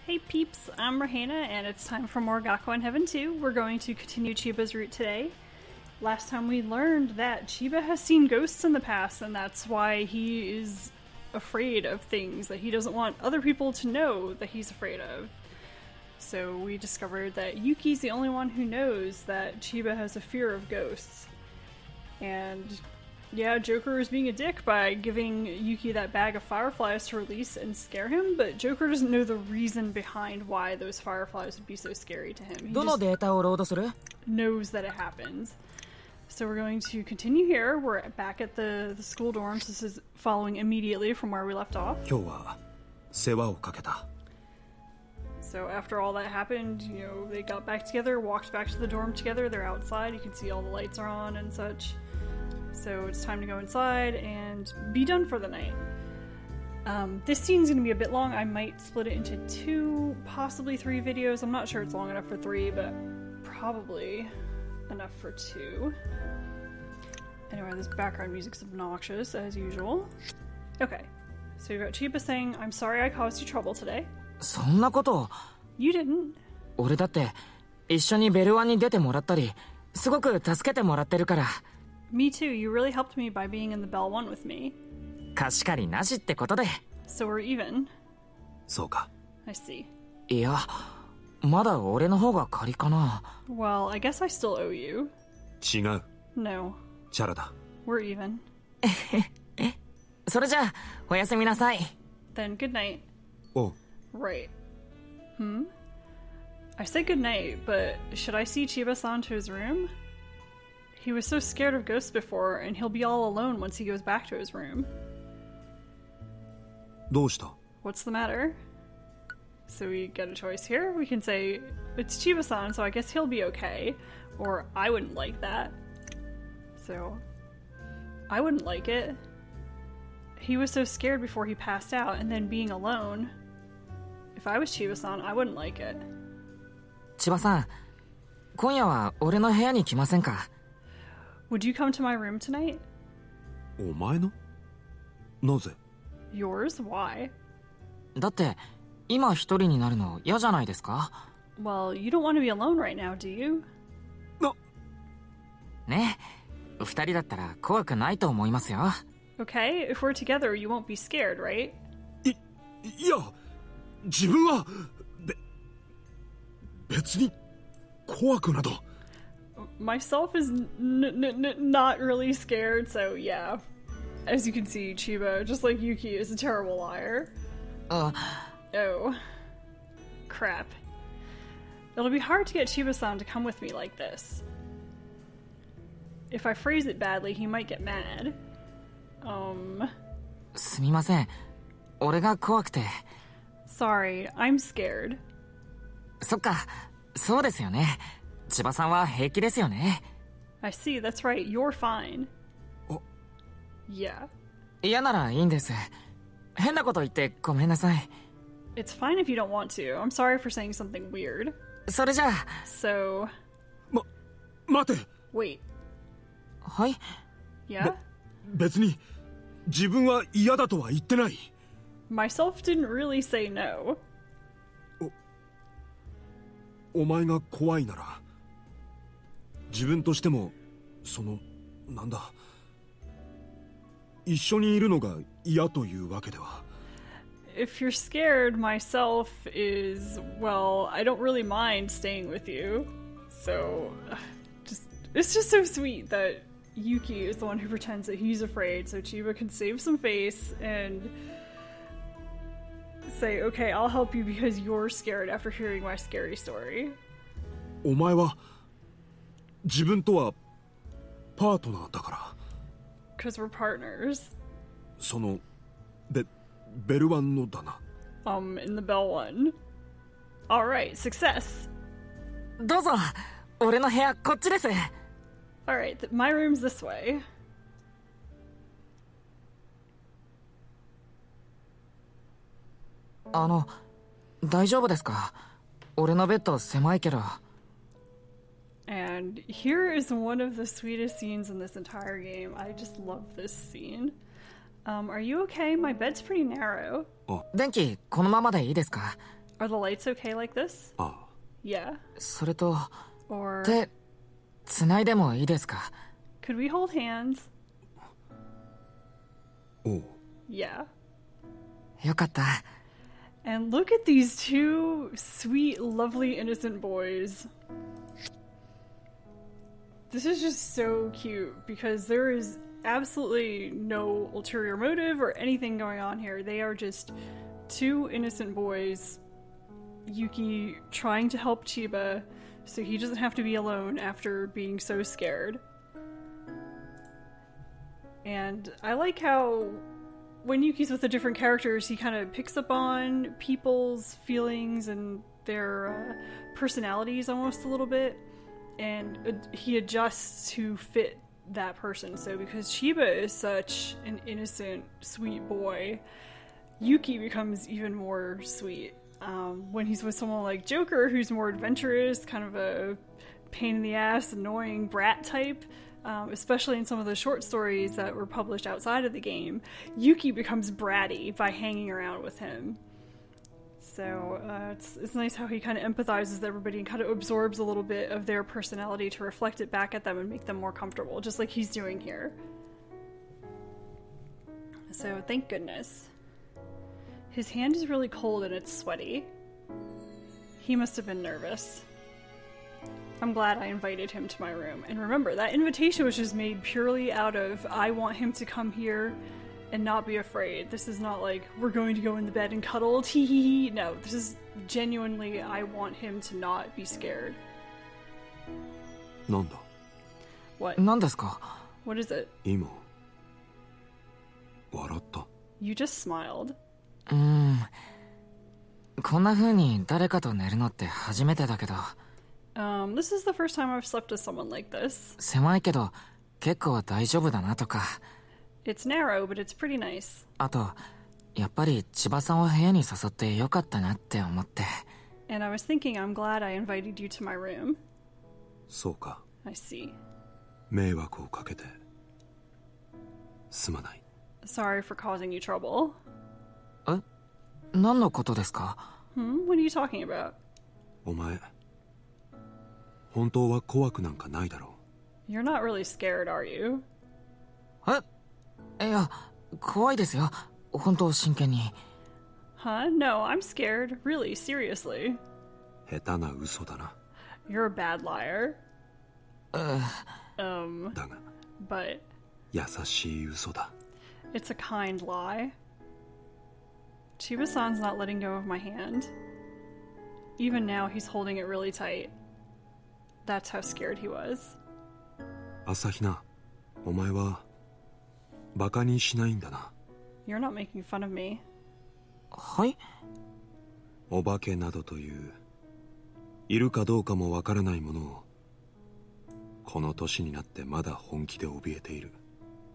Hey peeps, I'm Rahena, and it's time for more Gakuen Heaven 2. We're going to continue Chiba's route today. Last time we learned that Chiba has seen ghosts in the past, and that's why he is afraid of things that he doesn't want other people to know that he's afraid of. So we discovered that Yuki's the only one who knows that Chiba has a fear of ghosts. And yeah, Joker is being a dick by giving Yuki that bag of fireflies to release and scare him, but Joker doesn't know the reason behind why those fireflies would be so scary to him. He just knows that it happens. So we're going to continue here. We're back at the school dorms. This is following immediately from where we left off. So after all that happened, they got back together, walked back to the dorm together. They're outside. You can see all the lights are on and such. So it's time to go inside and be done for the night. This scene's going to be a bit long. I might split it into 2, possibly 3 videos. I'm not sure it's long enough for 3, but probably enough for 2. Anyway, this background music's obnoxious, as usual. Okay, so we've got Chiba saying, I'm sorry I caused you trouble today. You didn't. 俺だって一緒にベルワンに出てもらったりすごく助けてもらってるから。 Me too, you really helped me by being in the Bell One with me. 貸し借りなしってことで。 So we're even. そうか。 I see. いや、まだ俺の方が借りかな。 Well, I guess I still owe you. 違う。 No. チャラだ。 We're even. それじゃあ、おやすみなさい。 Then good night. おう。 Right. I said good night, but should I see Chiba-san to his room? He was so scared of ghosts before, and he'll be all alone once he goes back to his room. どうした? What's the matter? So we get a choice here. We can say, it's Chiba-san, so I guess he'll be okay. Or, I wouldn't like that. So, I wouldn't like it. He was so scared before he passed out, and then being alone. If I was Chiba-san, I wouldn't like it. 千葉さん、今夜は俺の部屋に来ませんか? Would you come to my room tonight? お前の? なぜ? Yours? Why? だって今一人になるの嫌じゃないですか? Well, you don't want to be alone right now, do you? ね、二人だったら怖くないと思いますよ。 Okay, if we're together, you won't be scared, right? いや、自分は別に怖くなど。 Myself is not really scared, so yeah. As you can see, Chiba, just like Yuki, is a terrible liar. Oh. Crap. It'll be hard to get Chiba-san to come with me like this. If I phrase it badly, he might get mad. すみません。俺が怖くて。 Sorry, I'm scared. そっか、そうですよね。千葉さんは平気ですよね。 I see, that's right, you're fine. Yeah. 嫌ならいいんです。変なこと言ってごめんなさい。 It's fine if you don't want to. I'm sorry for saying something weird. それじゃあ。So... 待て。 Wait. はい。 Yeah? 別に自分は嫌だとは言ってない。 Myself didn't really say no. お前が怖いなら自分としてもなんだ一緒にいるのが嫌というわけでは。 If you're scared, myself is, well, I don't really mind staying with you. So, it's just so sweet that Yuki is the one who pretends that he's afraid, so Chiba can save some face and say, okay, I'll help you because you're scared after hearing my scary story. お前は自分とはパートナーだから。 Because we're partners. ベルワンのだな。In the Bell One. Alright, success. どうぞ、俺の部屋こっちです。 Alright, my room's this way. 大丈夫ですか? 俺のベッド狭いけど。 And here is one of the sweetest scenes in this entire game. I just love this scene. Are you okay? My bed's pretty narrow. 電気このままでいいですか? Are the lights okay like this? ああ、 Yeah. それと Or 手繋いでもいいですか？ could we hold hands? おう。 Yeah. よかった。 And look at these two sweet, lovely, innocent boys. This is just so cute because there is absolutely no ulterior motive or anything going on here. They are just two innocent boys. Yuki trying to help Chiba so he doesn't have to be alone after being so scared. And I like how when Yuki's with the different characters, he kind of picks up on people's feelings and their personalities almost a little bit, and he adjusts to fit that person. So because Chiba is such an innocent, sweet boy, Yuki becomes even more sweet. When he's with someone like Joker, who's more adventurous, kind of a pain in the ass, annoying brat type, especially in some of the short stories that were published outside of the game, Yuki becomes bratty by hanging around with him. So it's nice how he kind of empathizes with everybody and kind of absorbs a little bit of their personality to reflect it back at them and make them more comfortable, just like he's doing here. So thank goodness. His hand is really cold and it's sweaty. He must have been nervous. I'm glad I invited him to my room. And remember, that invitation was just made purely out of, I want him to come here and not be afraid. This is not like, we're going to go in the bed and cuddle, tee hee hee. No, this is genuinely, I want him to not be scared. なんだ What? 何ですか？ What is it? 今笑った You just smiled. こんな風に誰かと寝るのって初めてだけど。This is the first time I've slept with someone like this. 狭いけど結構大丈夫だなとか。It's narrow, but it's pretty nice. あと、やっぱり千葉さんを部屋に誘ってよかったなって思って。And I was thinking, I'm glad I invited you to my room. そうか I see. 迷惑をかけてすまない Sorry for causing you trouble. 何のことですか？ What are you talking about? お前本当は怖くなんかないだろ You're not really scared, are you? いや、怖いですよ。本当真剣に。Huh? No, I'm scared. Really, seriously. 下手な嘘だな You're a bad liar. だが But 優しい嘘だ it's a kind lie. Chiba-san's not letting go of my hand. Even now, he's holding it really tight. That's how scared he was. 朝比奈お前はバカにしないんだな You're not making fun of me. はい？お化けなどといういるかどうかもわからないものをこの年になってまだ本気で怯えている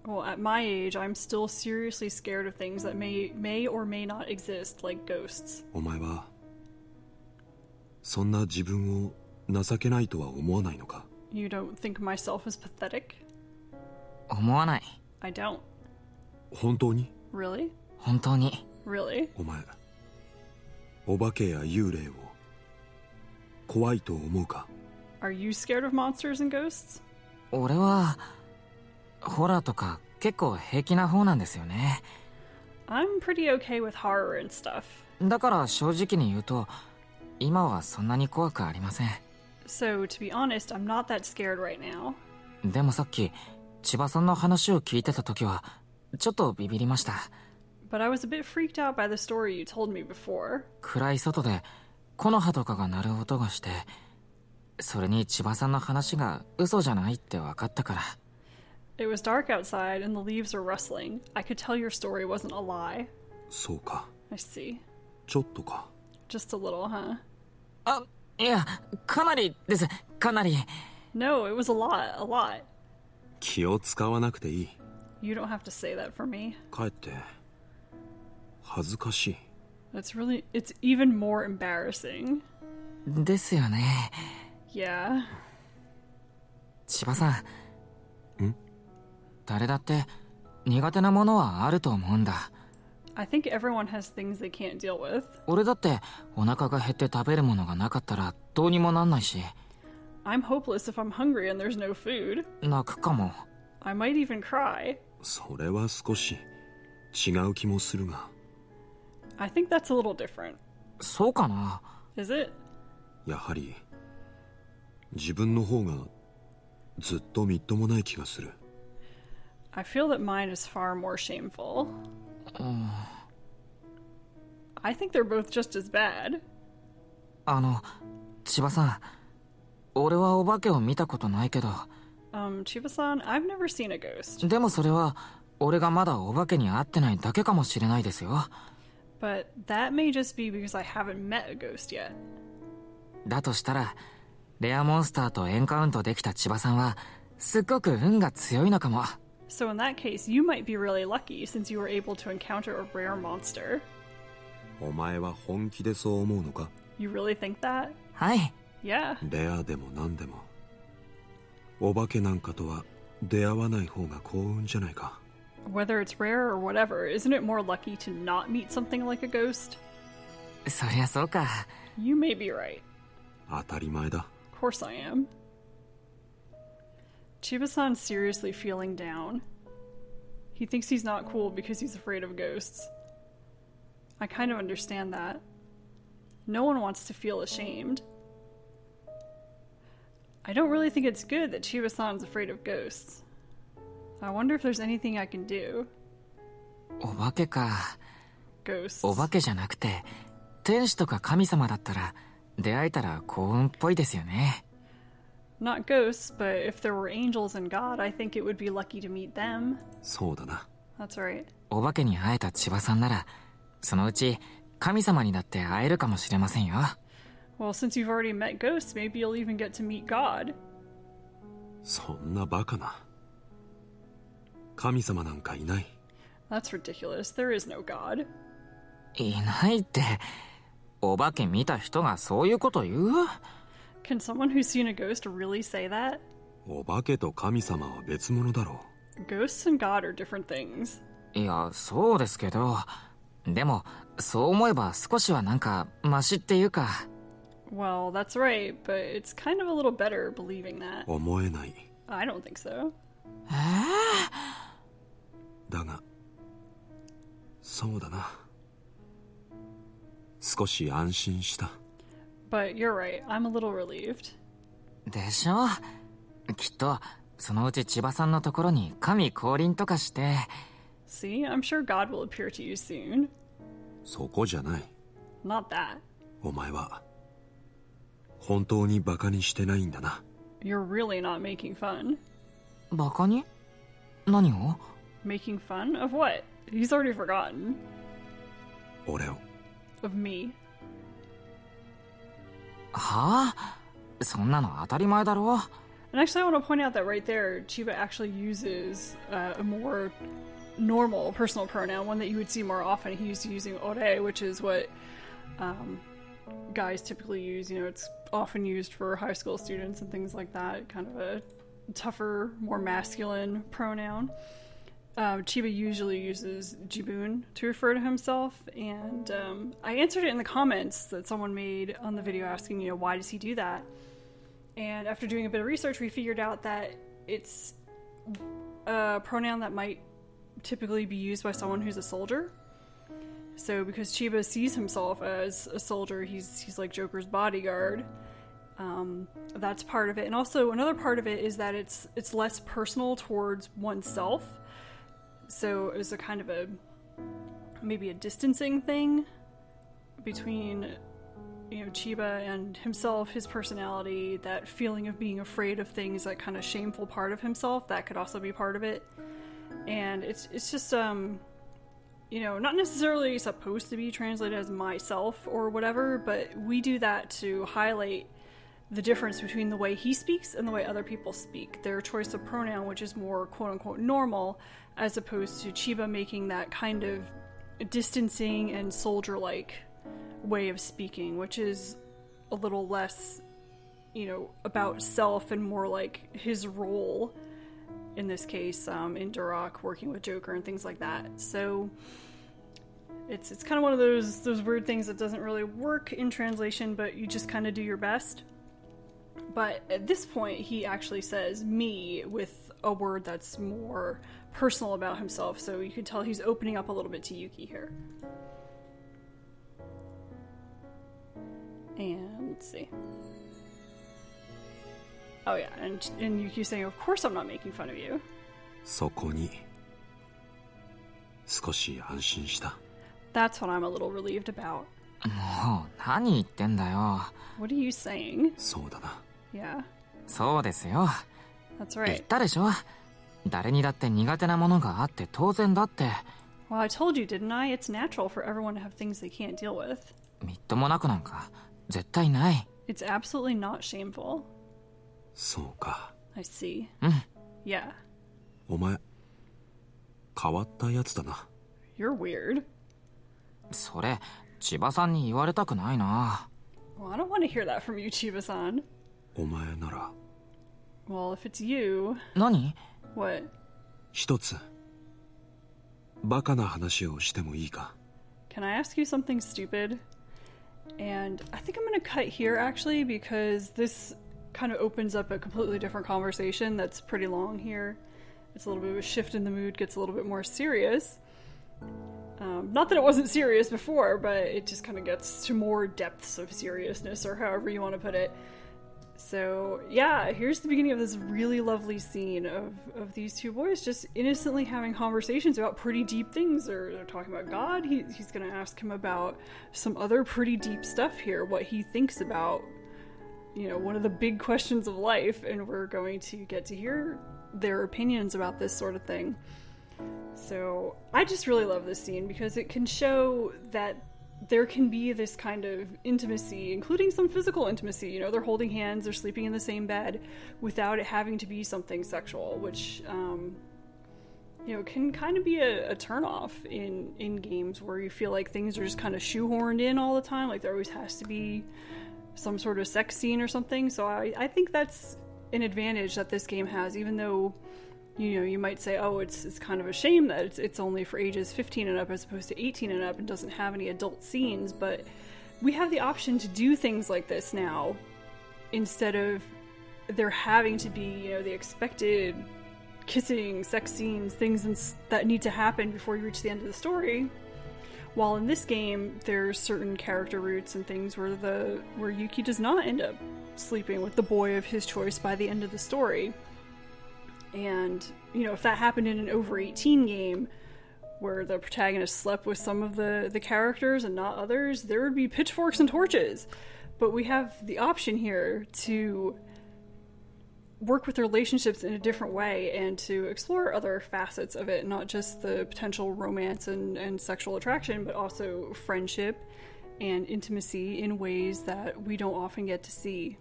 Well, at my age, I'm still seriously scared of things that may or may not exist, like ghosts. お前はそんな自分を情けないとは思わないのか You don't think myself is pathetic? 思わない。I don't. 本当に Really? 本当に。Really? お前お化けや幽霊を怖いと思うか Are you scared of monsters and ghosts? 俺はホラーとか結構平気な方なんですよね。I'm pretty okay with horror and stuff. だから正直に言うと今はそんなに怖くありません。 So, to be honest, I'm not that scared right now. でもさっき千葉さんの話を聞いてた時はちょっとビビりました。 But I was a bit freaked out by the story you told me before. 暗い外で木の葉とかが鳴る音がして、それに千葉さんの話が嘘じゃないって分かったから。 It was dark outside and the leaves were rustling. I could tell your story wasn't a lie. そうか I see. ちょっとか Just a little, huh? あ、いや、かなりです。かなり。 No, it was a lot, a lot. 気を使わなくていい You don't have to say that for me. かえって恥ずかしい It's even more embarrassing. ですよね。 Yeah. 千葉さん。ん？誰だって苦手なものはあると思うんだ。I think everyone has things they can't deal with. 俺だってお腹が減って食べるものがなかったらどうにもなんないし。 I'm hopeless if I'm hungry and there's no food. 泣くかも。 I might even cry. それは少し違う気もするが。 I think that's a little different. そうかな。 Is it? やはり自分の方がずっとみっともない気がする。 I feel that mine is far more shameful. I think they're both just as bad. 千葉さん、俺はお化けを見たことないけど。Chiba-san, I've never seen a ghost. でもそれは俺がまだお化けに会ってないだけかもしれないですよ。 But that may just be because I haven't met a ghost yet. だとしたらレアモンスターとエンカウントできた千葉さんはすっごく運が強いのかも。 So in that case, you might be really lucky since you were able to encounter a rare monster. お前は本気でそう思うのか？ You really think that? はい。 Yeah. レアでも何でもお化けなんかとは出会わない方が幸運じゃないか。 Whether it's rare or whatever, isn't it more lucky to not meet something like a ghost? そりゃそうか。 You may be right. 当たり前だ。 Of course I am. Chiba-san's seriously feeling down. He thinks he's not cool because he's afraid of ghosts. I kind of understand that. No one wants to feel ashamed. I don't really think it's good that Chiba-san's afraid of ghosts. I wonder if there's anything I can do. お化けか。 Ghosts. お化けじゃなくて天使とか神様だったら出会えたら幸運っぽいですよね。 Not ghosts, but if there were angels and God, I think it would be lucky to meet them. そうだな。 That's right. お化けに会えた千葉さんならそのうち神様にだって会えるかもしれませんよ。 Well, since you've already met ghosts, maybe you'll even get to meet God. そんなバカな。神様なんかいない。 That's ridiculous. There is no God. いないって。お化け見た人がそういうこと言う？ Can someone who's seen a ghost really say that? お化けと神様は別物だろ Ghosts and God are different things. いや、そうですけど。でも、そう思えば少しはなんかマシっていうか。 Well, that's right, but it's kind of a little better believing that. う。思えない。 I don't think so. だが、そうだな。少し安心した。 But you're right, I'm a little relieved. でしょ？きっと、そのうち千葉さんのところに神降臨とかして。 See, I'm sure God will appear to you soon. そこじゃない。 Not that. お前は本当にバカにしてないんだな。 You're really not making fun. バカに？何を？ Making fun of what? He's already forgotten. 俺を。 Of me. はあ？そんなの当たり前だろ。 And actually, I want to point out that right there, Chiba actually uses a more normal personal pronoun, one that you would see more often. He's using ore, which is what guys typically use. You know, it's often used for high school students and things like that. Kind of a tougher, more masculine pronoun. Chiba usually uses jibun to refer to himself, and I answered it in the comments that someone made on the video asking, you know, why does he do that? And after doing a bit of research, we figured out that it's a pronoun that might typically be used by someone who's a soldier. So because Chiba sees himself as a soldier, he's like Joker's bodyguard. That's part of it. And also another part of it is that it's less personal towards oneself. So it's a kind of maybe a distancing thing between, you know, Chiba and himself, his personality, that feeling of being afraid of things, that kind of shameful part of himself, that could also be part of it. And it's just, you know, not necessarily supposed to be translated as myself or whatever, but we do that to highlight the difference between the way he speaks and the way other people speak. Their choice of pronoun, which is more quote-unquote normal, as opposed to Chiba making that kind of distancing and soldier-like way of speaking, which is a little less, you know, about self and more like his role, in this case, in Duroc, working with Joker and things like that. So, It's kind of one of those weird things that doesn't really work in translation, but you just kind of do your best. But at this point, he actually says me with a word that's more personal about himself, so you can tell he's opening up a little bit to Yuki here. And let's see. Oh yeah, and Yuki's saying, of course I'm not making fun of you. そこに少し安心した。 That's what I'm a little relieved about. もう何言ってんだよ。 What are you saying? そうだな。 Yeah, そうですよ。 that's 言っ right. たでしょ。誰にだって苦手なものがあって当然だって。 Well, I told you, didn't I? It's natural for everyone to have things they can't deal with. みっともなくなんか絶対ない。 It's absolutely not shameful. そうか。 I see. うん。 Yeah, お前変わったやつだな。 you're weird. それ千葉さんに言われたくないな。 Well, I don't want to hear that from you, Chiba-san. お前なら Well, if it's you, 何？ what? 一つバカな話をしてもいいか。 Can I ask you something stupid? And I think I'm going to cut here, actually, because this kind of opens up a completely different conversation that's pretty long here. It's a little bit of a shift in the mood, gets a little bit more serious. Not that it wasn't serious before, but it just kind of gets to more depths of seriousness, or however you want to put it. So, yeah, here's the beginning of this really lovely scene of these two boys just innocently having conversations about pretty deep things. They're talking about God. He's going to ask him about some other pretty deep stuff here, what he thinks about, one of the big questions of life, and we're going to get to hear their opinions about this sort of thing. So I just really love this scene because it can show that there can be this kind of intimacy, including some physical intimacy. They're holding hands, they're sleeping in the same bed without it having to be something sexual, which, can kind of be a turnoff in games where you feel like things are just kind of shoehorned in all the time. Like there always has to be some sort of sex scene or something. So I think that's an advantage that this game has, even though you might say, oh, it's kind of a shame that it's only for ages 15 and up as opposed to 18 and up and doesn't have any adult scenes, but we have the option to do things like this now instead of there having to be, the expected kissing, sex scenes, things that need to happen before you reach the end of the story. While in this game, there's certain character roots and things where Yuki does not end up sleeping with the boy of his choice by the end of the story. And, if that happened in an over 18 game where the protagonist slept with some of the characters and not others, there would be pitchforks and torches. But we have the option here to work with relationships in a different way and to explore other facets of it, not just the potential romance and sexual attraction, but also friendship and intimacy in ways that we don't often get to see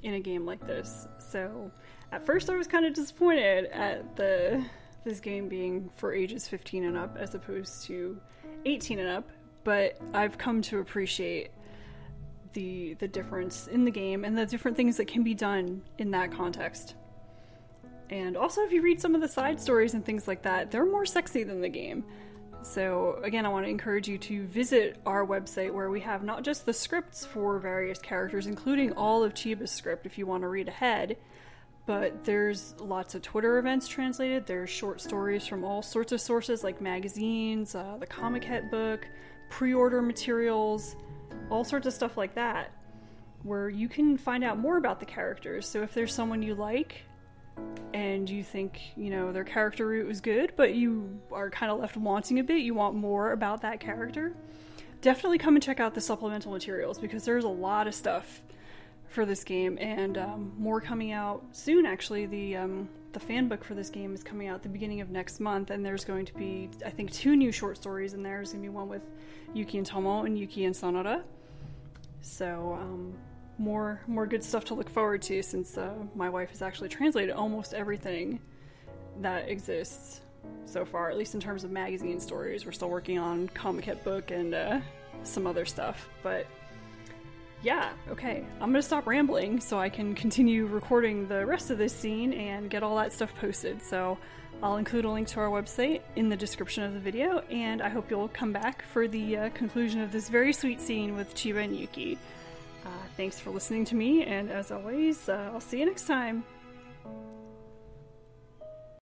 in a game like this. So at first I was kind of disappointed at this game being for ages 15 and up as opposed to 18 and up, but I've come to appreciate the difference in the game and the different things that can be done in that context. And also, if you read some of the side stories and things like that, they're more sexy than the game. So again, I want to encourage you to visit our website where we have not just the scripts for various characters, including all of Chiba's script if you want to read ahead, but there's lots of Twitter events translated. There's short stories from all sorts of sources like magazines, the Comic Het book, pre-order materials, all sorts of stuff like that, where you can find out more about the characters. So if there's someone you like and you think, their character root was good, but you are kind of left wanting a bit, you want more about that character, definitely come and check out the supplemental materials because there's a lot of stuff for this game, and more coming out soon. Actually, the fan book for this game is coming out at the beginning of next month, and there's going to be, I think, 2 new short stories in there. There's going to be one with Yuki and Tomo and Yuki and Sanada. So more good stuff to look forward to, since my wife has actually translated almost everything that exists so far, at least in terms of magazine stories. We're still working on Comic Het book and some other stuff, but yeah, okay, I'm gonna stop rambling so I can continue recording the rest of this scene and get all that stuff posted. So I'll include a link to our website in the description of the video, and I hope you'll come back for the conclusion of this very sweet scene with Chiba and Yuki. Thanks for listening to me, and as always, I'll see you next time.